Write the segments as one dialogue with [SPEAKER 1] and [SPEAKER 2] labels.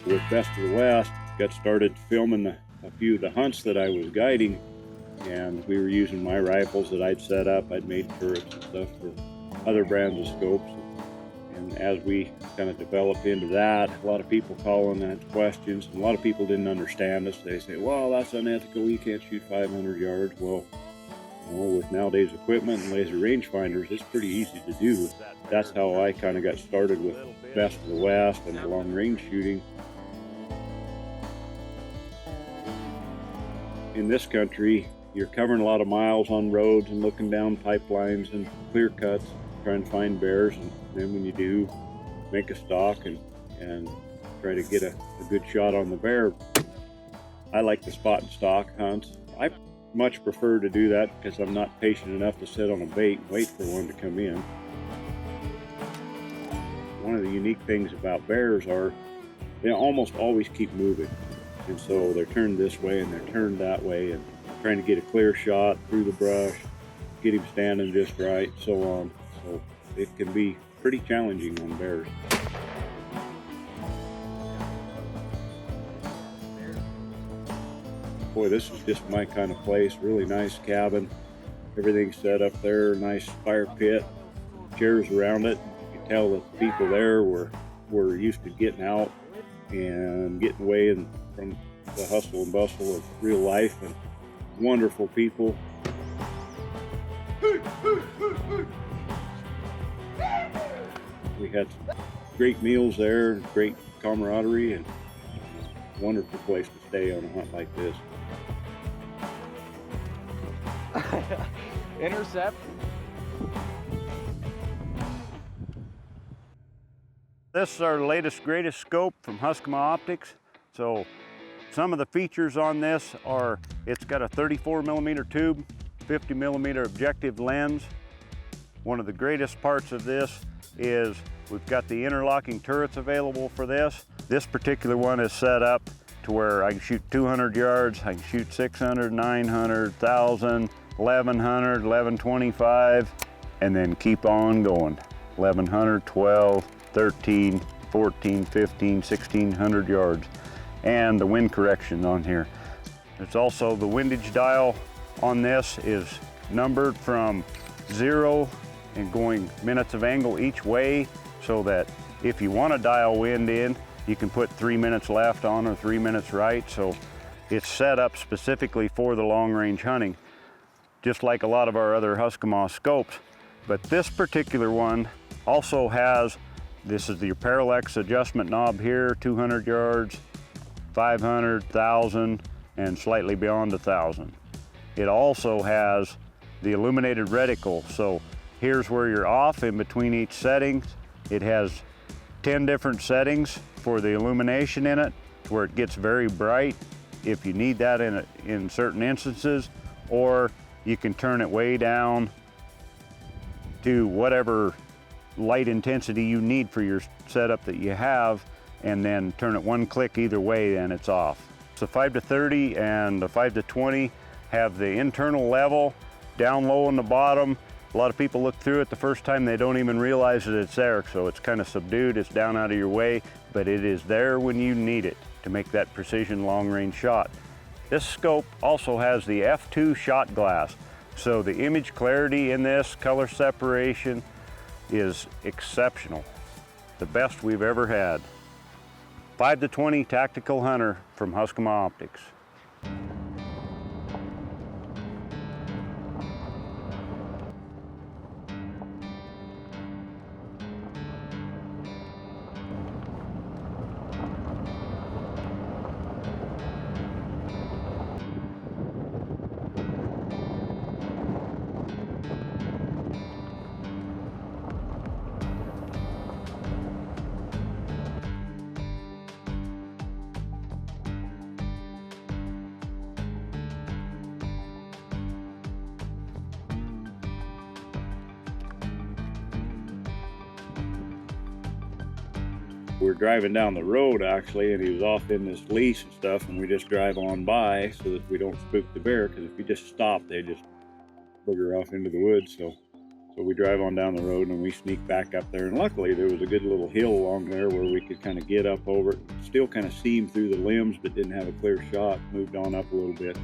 [SPEAKER 1] With Best of the West, got started filming a few of the hunts that I was guiding, and we were using my rifles that I'd set up. I'd made turrets and stuff for other brands of scopes. And as we kind of developed into that, a lot of people calling that questions, and a lot of people didn't understand us. They say, well, that's unethical, you can't shoot 500 yards. Well, with nowadays equipment and laser rangefinders, it's pretty easy to do. That's how I kind of got started with Best of the West and the long range shooting. In this country, you're covering a lot of miles on roads and looking down pipelines and clear cuts, trying to find bears. And then when you do, make a stalk and try to get a good shot on the bear. I like the spot and stalk hunts. I much prefer to do that because I'm not patient enough to sit on a bait and wait for one to come in. One of the unique things about bears are they almost always keep moving. And so they're turned this way and they're turned that way, and trying to get a clear shot through the brush, get him standing just right, so on. So it can be pretty challenging on bears. Boy, this is just my kind of place. Really nice cabin. Everything's set up there, nice fire pit, chairs around it. You can tell that the people there were used to getting out and getting away from the hustle and bustle of real life, and wonderful people. We had some great meals there, great camaraderie, and a wonderful place to stay on a hunt like this.
[SPEAKER 2] Intercept.
[SPEAKER 1] This is our latest, greatest scope from Huskemaw Optics. So some of the features on this are, it's got a 34 millimeter tube, 50 millimeter objective lens. One of the greatest parts of this is we've got the interlocking turrets available for this. This particular one is set up to where I can shoot 200 yards, I can shoot 600, 900, 1,000, 1,100, 1,125, and then keep on going. 1,100, 12, 13, 14, 15, 1,600 yards. And the wind correction on here. There's also the windage dial on this is numbered from 0 and going minutes of angle each way, so that if you want to dial wind in, you can put 3 minutes left on or 3 minutes right. So it's set up specifically for the long range hunting, just like a lot of our other Huskemaw scopes. But this particular one also has, this is the parallax adjustment knob here, 200 yards, 500, 1,000, and slightly beyond 1,000. It also has the illuminated reticle. So here's where you're off in between each setting. It has 10 different settings for the illumination in it, where it gets very bright if you need that in certain instances, or you can turn it way down to whatever light intensity you need for your setup that you have, and then turn it one click either way and it's off. So 5 to 30 and the 5 to 20 have the internal level down low on the bottom. A lot of people look through it the first time, they don't even realize that it's there, so it's kind of subdued, it's down out of your way, but it is there when you need it to make that precision long range shot. This scope also has the f2 shot glass, so the image clarity in this, color separation, is exceptional. The best we've ever had. 5 to 20 Tactical Hunter from Huskemaw Optics. We were driving down the road actually, and he was off in this lease and stuff, and we just drive on by so that we don't spook the bear, because if you just stop, they just booger off into the woods. So So we drive on down the road and we sneak back up there. And luckily there was a good little hill along there where we could kind of get up over it. Still kind of seam through the limbs, but didn't have a clear shot. Moved on up a little bit.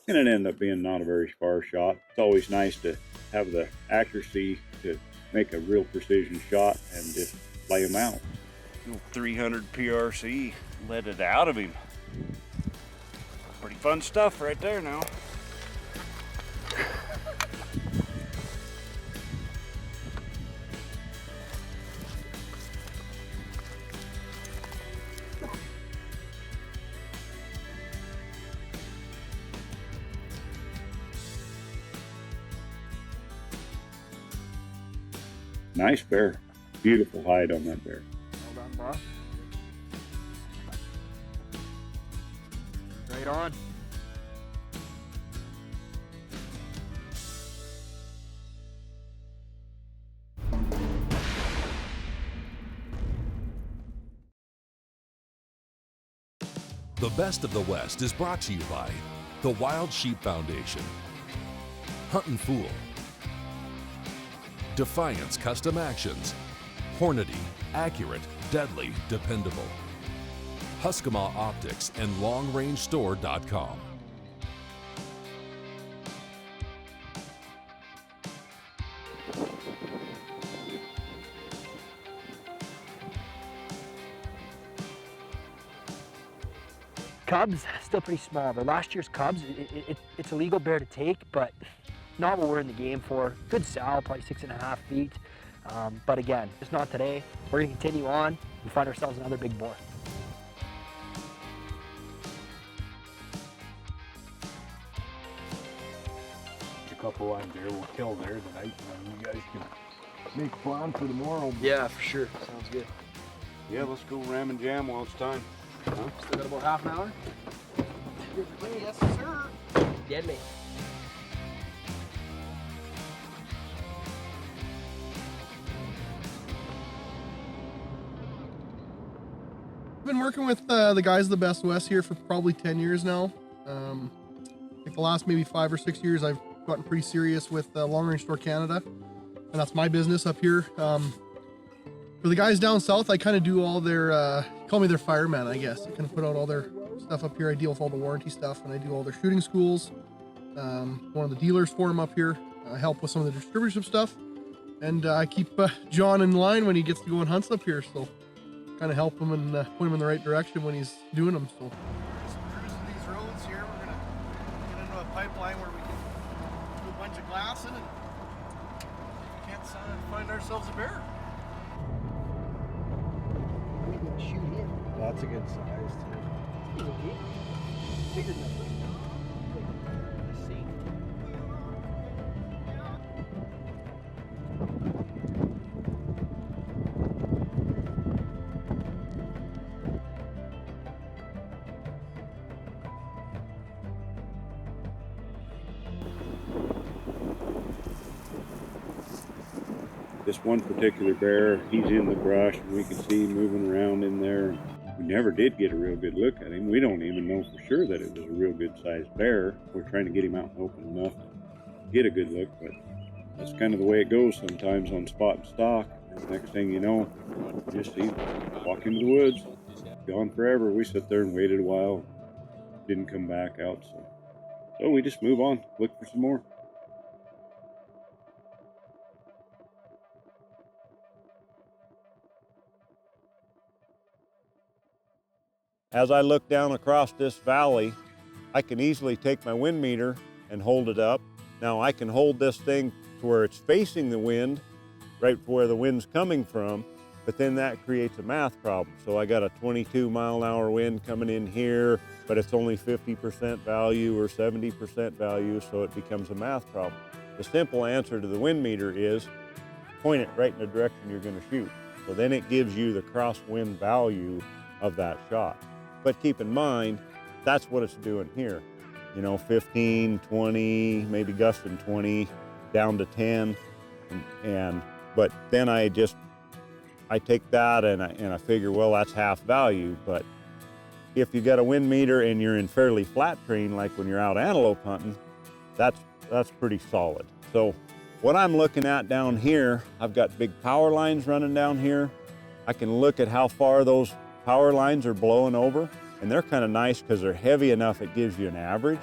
[SPEAKER 1] And it ended up being not a very far shot. It's always nice to have the accuracy to make a real precision shot and just lay them out. 300 PRC let it out of him. Pretty fun stuff right there now. Nice bear. Beautiful hide on that bear.
[SPEAKER 2] Well done, boss. Right on.
[SPEAKER 3] The Best of the West is brought to you by the Wild Sheep Foundation, Huntin' Fool, Defiance Custom Actions, Hornady, accurate, deadly, dependable, Huskemaw Optics, and LongRangeStore.com.
[SPEAKER 2] Cubs, still pretty small. They're last year's Cubs. It's a legal bear to take, but not what we're in the game for. Good sow, probably 6.5 feet. But again, just not today. We're gonna continue on and find ourselves another big boar.
[SPEAKER 4] A couple on there will kill there tonight, and you guys can make plan for tomorrow.
[SPEAKER 2] Yeah, for sure. Sounds good.
[SPEAKER 1] Yeah, let's go ram and jam while it's time.
[SPEAKER 2] Still got about half an hour?
[SPEAKER 5] Yes, sir.
[SPEAKER 2] Dead me.
[SPEAKER 5] I've been working with the guys of the Best West here for probably 10 years now. Like the last maybe 5 or 6 years, I've gotten pretty serious with Long Range Store Canada, and that's my business up here. For the guys down south, I kind of do all their, call me their fireman, I guess. I kind of put out all their stuff up here. I deal with all the warranty stuff, and I do all their shooting schools. One of the dealers for them up here. I help with some of the distributorship stuff, and I keep John in line when he gets to go on hunts up here. So kind of help him and point him in the right direction when he's doing them. So
[SPEAKER 6] Just cruising these roads here. We're gonna get into a pipeline where we can do a bunch of glassing and can't find ourselves a bear.
[SPEAKER 2] We're gonna shoot him.
[SPEAKER 4] That's a good size too.
[SPEAKER 2] He's okay. Bigger than that. Let's see.
[SPEAKER 1] This one particular bear, he's in the brush and we can see him moving around in there. We never did get a real good look at him. We don't even know for sure that it was a real good sized bear. We're trying to get him out and open enough to get a good look, but that's kind of the way it goes sometimes on spot and stock. And the next thing you know, you just see him walk into the woods, gone forever. We sat there and waited a while, didn't come back out. So we just move on, look for some more. As I look down across this valley, I can easily take my wind meter and hold it up. Now I can hold this thing to where it's facing the wind, right where the wind's coming from, but then that creates a math problem. So I got a 22-mile-an-hour wind coming in here, but it's only 50% value or 70% value, so it becomes a math problem. The simple answer to the wind meter is point it right in the direction you're gonna shoot. So then it gives you the crosswind value of that shot. But keep in mind, that's what it's doing here. You know, 15, 20, maybe gusting 20, down to 10. But then I take that and I figure, well, that's half value. But if you got a wind meter and you're in fairly flat terrain, like when you're out antelope hunting, that's pretty solid. So what I'm looking at down here, I've got big power lines running down here. I can look at how far those power lines are blowing over, and they're kind of nice because they're heavy enough it gives you an average.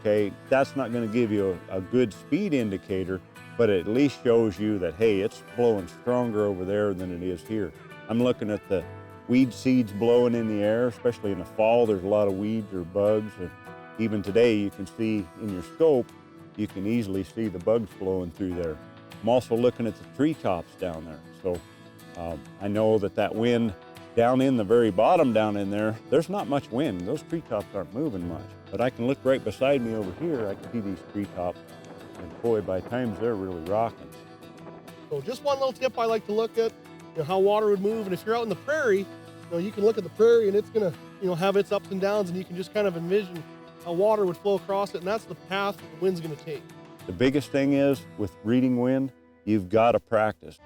[SPEAKER 1] Okay, that's not going to give you a good speed indicator, but it at least shows you that, hey, it's blowing stronger over there than it is here. I'm looking at the weed seeds blowing in the air, especially in the fall. There's a lot of weeds or bugs. And even today, you can see in your scope, you can easily see the bugs blowing through there. I'm also looking at the treetops down there. So I know that wind down in the very bottom down in there, there's not much wind. Those treetops aren't moving much. But I can look right beside me over here, I can see these treetops. And boy, by times they're really rocking.
[SPEAKER 5] So just one little tip I like to look at, how water would move. And if you're out in the prairie, you can look at the prairie and it's gonna, have its ups and downs, and you can just kind of envision how water would flow across it, and that's the path the wind's gonna take.
[SPEAKER 1] The biggest thing is with reading wind, you've got to practice.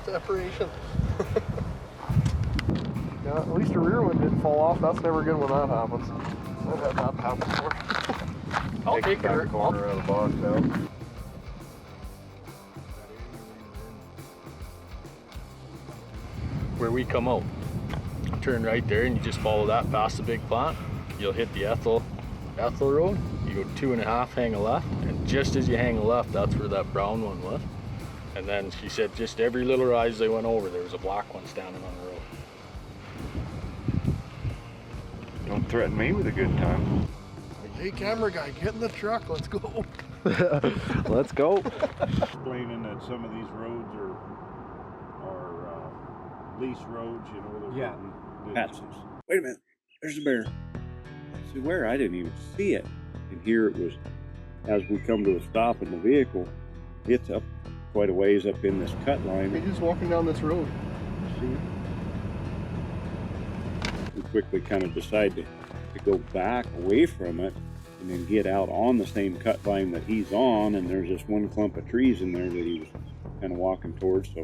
[SPEAKER 5] Separation. Yeah, at least the rear one didn't fall off. That's never good when that happens. I've had that happen before. I'll take it.
[SPEAKER 4] Corner of the box out.
[SPEAKER 7] Where we come out, turn right there, and you just follow that past the big plant. You'll hit the Ethel Road. You go 2.5, hang a left, and just as you hang a left, that's where that brown one was. And then she said just every little rise they went over, there was a black one standing on the road.
[SPEAKER 1] Don't threaten me with a good time.
[SPEAKER 5] Hey, camera guy, get in the truck. Let's go.
[SPEAKER 2] Let's go.
[SPEAKER 1] Explaining that some of these roads are lease roads,
[SPEAKER 4] Yeah.
[SPEAKER 1] Patches. Wait a minute, there's a bear. I said, where? I didn't even see it. And here it was, as we come to a stop in the vehicle, it's up quite a ways up in this cut line.
[SPEAKER 5] He's just walking down this road.
[SPEAKER 1] See? We quickly kind of decide to go back away from it and then get out on the same cut line that he's on, and there's this one clump of trees in there that he was kind of walking towards. So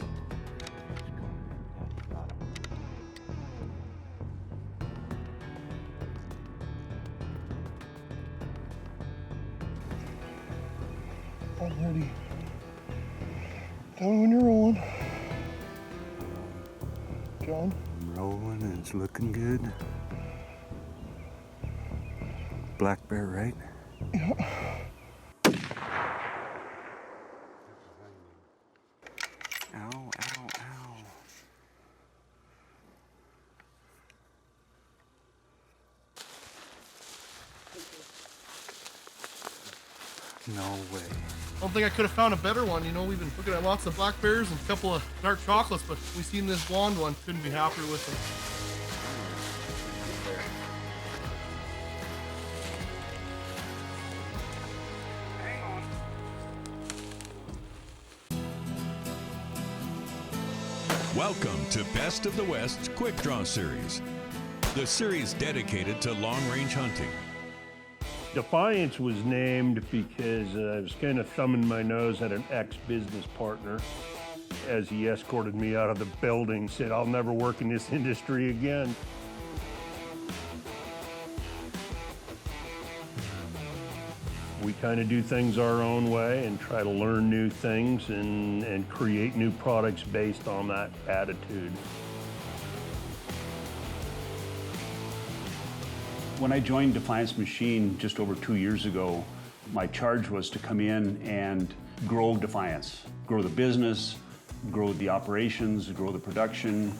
[SPEAKER 5] already. Tell me when you're rolling. John?
[SPEAKER 1] I'm rolling and it's looking good. Black bear, right?
[SPEAKER 5] Yeah.
[SPEAKER 1] Ow, ow, ow. No way.
[SPEAKER 5] I don't think I could have found a better one. We've been looking at lots of black bears and a couple of dark chocolates, but we seen this blonde one. Couldn't be happier with them.
[SPEAKER 3] Welcome to Best of the West's Quick Draw Series, the series dedicated to long-range hunting.
[SPEAKER 8] Defiance was named because I was kind of thumbing my nose at an ex-business partner as he escorted me out of the building, said, I'll never work in this industry again. We kind of do things our own way and try to learn new things and create new products based on that attitude.
[SPEAKER 9] When I joined Defiance Machine just over 2 years ago, my charge was to come in and grow Defiance, grow the business, grow the operations, grow the production.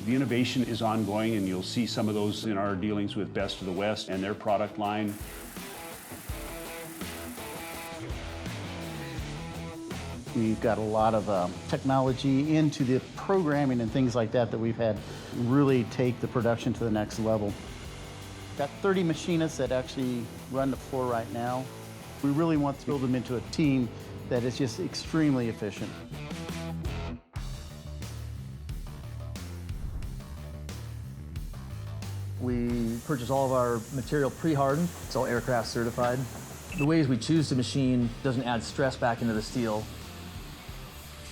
[SPEAKER 9] The innovation is ongoing, and you'll see some of those in our dealings with Best of the West and their product line.
[SPEAKER 10] We've got a lot of technology into the programming and things like that that we've had really take the production to the next level. Got 30 machinists that actually run the floor right now. We really want to build them into a team that is just extremely efficient.
[SPEAKER 11] We purchase all of our material pre-hardened. It's all aircraft certified. The ways we choose to machine doesn't add stress back into the steel.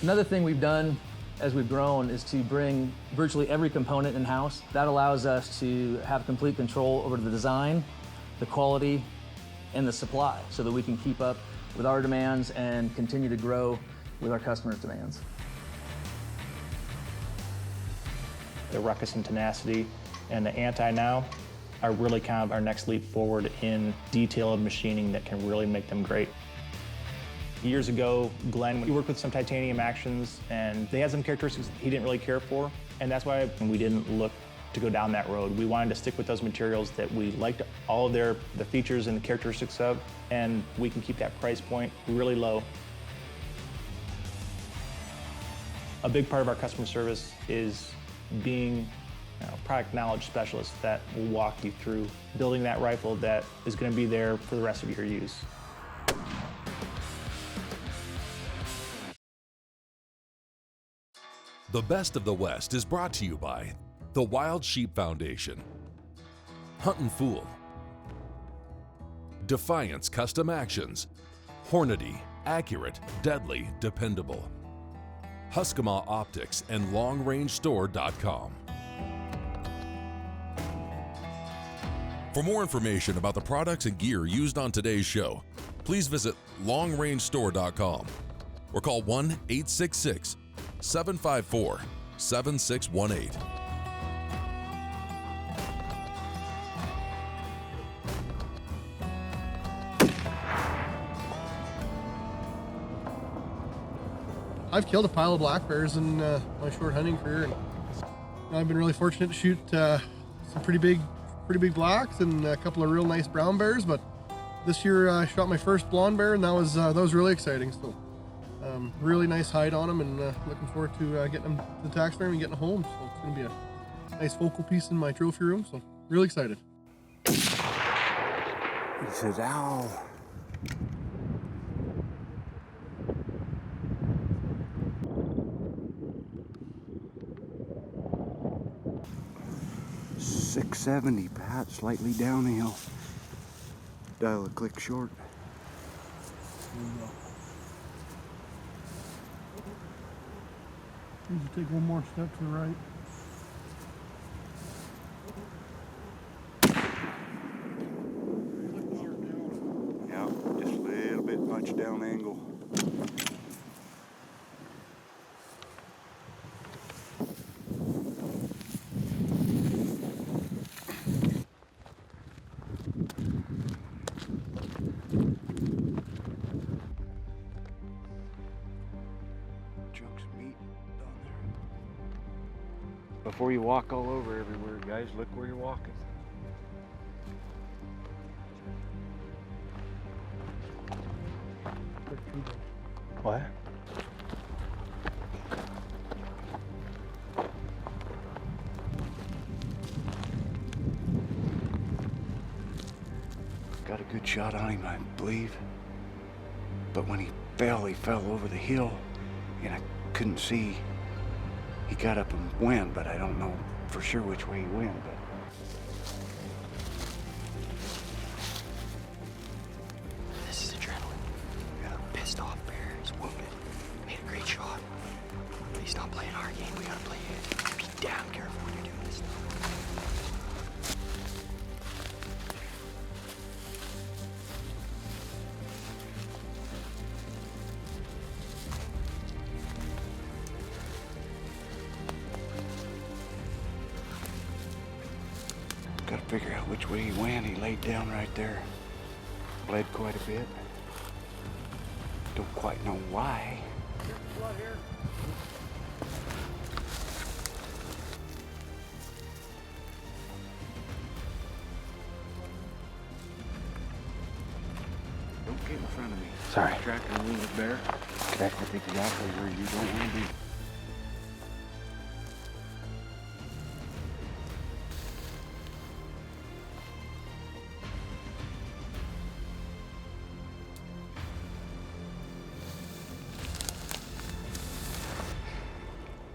[SPEAKER 11] Another thing we've done as we've grown is to bring virtually every component in-house. That allows us to have complete control over the design, the quality, and the supply so that we can keep up with our demands and continue to grow with our customers' demands.
[SPEAKER 12] The ruckus and tenacity and the anti-now are really kind of our next leap forward in detailed machining that can really make them great. Years ago, Glenn, he worked with some titanium actions and they had some characteristics he didn't really care for, and that's why we didn't look to go down that road. We wanted to stick with those materials that we liked all of the features and the characteristics of, and we can keep that price point really low. A big part of our customer service is being product knowledge specialists that will walk you through building that rifle that is going to be there for the rest of your use.
[SPEAKER 3] The Best of the West is brought to you by the Wild Sheep Foundation, Huntin' Fool, Defiance Custom Actions, Hornady, accurate, deadly, dependable, Huskemaw Optics, and LongRangeStore.com. For more information about the products and gear used on today's show, please visit LongRangeStore.com or call 1-866-754-7618.
[SPEAKER 5] I've killed a pile of black bears in my short hunting career, and I've been really fortunate to shoot some pretty big blacks and a couple of real nice brown bears. But this year I shot my first blonde bear, and that was really exciting. So really nice hide on them, and looking forward to getting them to the taxidermy and getting them home. So it's going to be a nice focal piece in my trophy room. So really excited.
[SPEAKER 1] He says, "Ow." .670, Pat, slightly downhill. Dial a click short.
[SPEAKER 5] Need to take one more step to the right.
[SPEAKER 1] Yeah, just a little bit much down angle. Chunks of meat down there.
[SPEAKER 4] Before you walk all over everywhere, guys, look where you're walking.
[SPEAKER 12] What?
[SPEAKER 1] Got a good shot on him, I believe. But when he fell over the hill, and I couldn't see. He got up and went, but I don't know for sure which way he went. But
[SPEAKER 2] This is adrenaline.
[SPEAKER 1] yeah.
[SPEAKER 2] Pissed off bear. He's wounded. Made a great shot. He's not playing our game. We gotta play it. Be damn careful when you're doing this stuff.
[SPEAKER 1] Got to figure out which way he went. He laid down right there. Bled quite a bit. Don't quite know why. Don't get in front of me.
[SPEAKER 2] Sorry.
[SPEAKER 1] You're tracking a little bear.
[SPEAKER 2] Okay.
[SPEAKER 1] I think exactly where you don't want to be.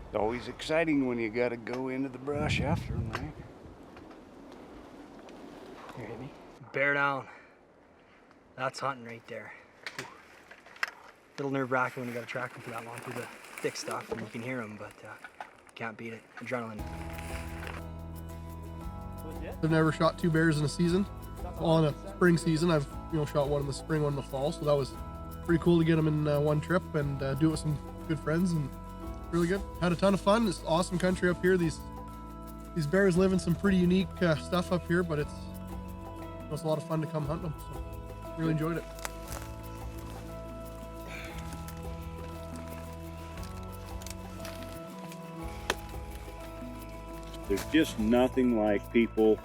[SPEAKER 1] It's always exciting when you gotta go into the brush after them, right?
[SPEAKER 2] Here, hit me. Bear down. That's hunting right there. Ooh. Little nerve-wracking when you gotta track them for that long through the thick stuff and you can hear them, but can't beat it. Adrenaline.
[SPEAKER 5] I've never shot 2 bears in a season. All in a spring season. I've shot one in the spring, one in the fall, so that was pretty cool to get them in one trip and do it with some good friends, and really good. Had a ton of fun. It's awesome country up here. These bears live in some pretty unique stuff up here, but it's a lot of fun to come hunt them. So really enjoyed it.
[SPEAKER 1] There's just nothing like people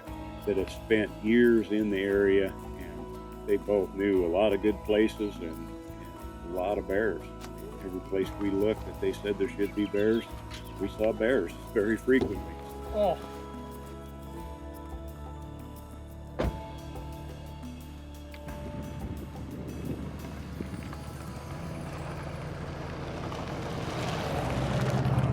[SPEAKER 1] that have spent years in the area, and they both knew a lot of good places and a lot of bears. Every place we looked that they said there should be bears, we saw bears very frequently.
[SPEAKER 2] Oh.